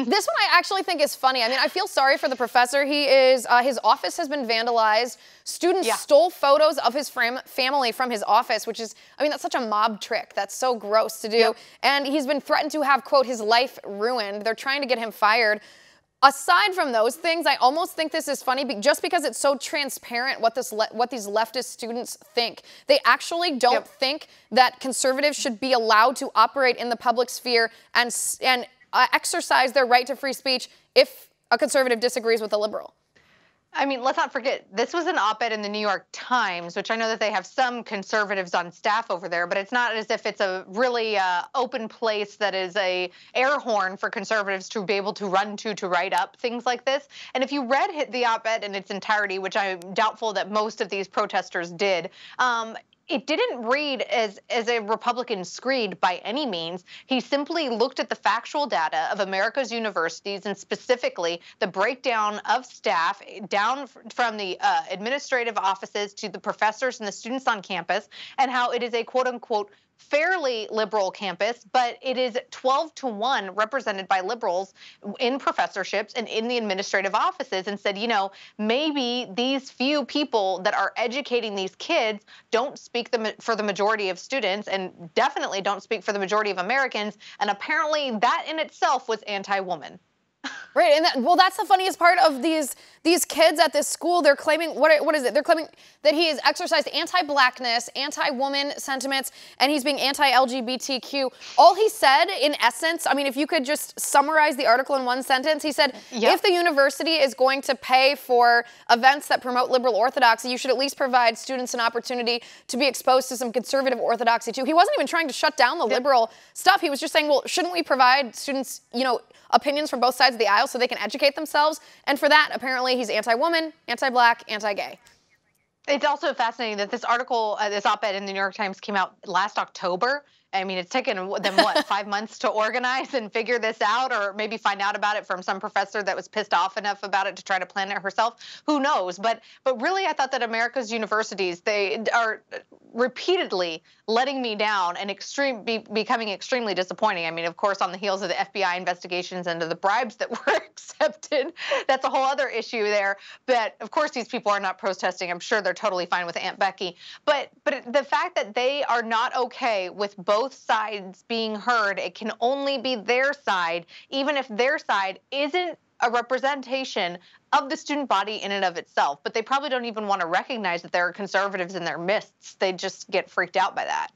This one I actually think is funny. I mean, I feel sorry for the professor. His office has been vandalized. Students stole photos of his family from his office, which is, I mean, that's such a mob trick. That's so gross to do. And he's been threatened to have, quote, his life ruined. They're trying to get him fired. Aside from those things, I almost think this is funny just because it's so transparent what these leftist students think. They actually don't think that conservatives should be allowed to operate in the public sphere and exercise their right to free speech if a conservative disagrees with a liberal. I mean, let's not forget, this was an op-ed in the New York Times, which I know that they have some conservatives on staff over there, but it's not as if it's a really open place that is a air horn for conservatives to be able to run to write up things like this. And if you read the op-ed in its entirety, which I'm doubtful that most of these protesters did, it didn't read as a Republican screed by any means. He simply looked at the factual data of America's universities and specifically the breakdown of staff down from the administrative offices to the professors and the students on campus, and how it is a quote-unquote fairly liberal campus, but it is 12-to-1 represented by liberals in professorships and in the administrative offices, and said, you know, maybe these few people that are educating these kids don't speak for the majority of students and definitely don't speak for the majority of Americans, and apparently that in itself was anti-woman. Right, and well, that's the funniest part of these kids at this school. They're claiming, what is it? They're claiming that he has exercised anti-blackness, anti-woman sentiments, and he's being anti-LGBTQ. All he said, in essence, I mean, if you could just summarize the article in one sentence, he said, if the university is going to pay for events that promote liberal orthodoxy, you should at least provide students an opportunity to be exposed to some conservative orthodoxy too. He wasn't even trying to shut down the liberal stuff. He was just saying, well, shouldn't we provide students, you know, opinions from both sides of the aisle so they can educate themselves? And for that, apparently, he's anti-woman, anti-black, anti-gay. It's also fascinating that this article, this op-ed in the New York Times came out last October. I mean, it's taken them, what, 5 months to organize and figure this out, or maybe find out about it from some professor that was pissed off enough about it to try to plan it herself. Who knows? But really, I thought that America's universities, they are repeatedly letting me down and becoming extremely disappointing. I mean, of course, on the heels of the FBI investigations into the bribes that were accepted, that's a whole other issue there. But of course, these people are not protesting. I'm sure they're totally fine with Aunt Becky. But the fact that they are not okay with both sides being heard, it can only be their side, even if their side isn't a representation of the student body in and of itself. But they probably don't even want to recognize that there are conservatives in their midst. They just get freaked out by that.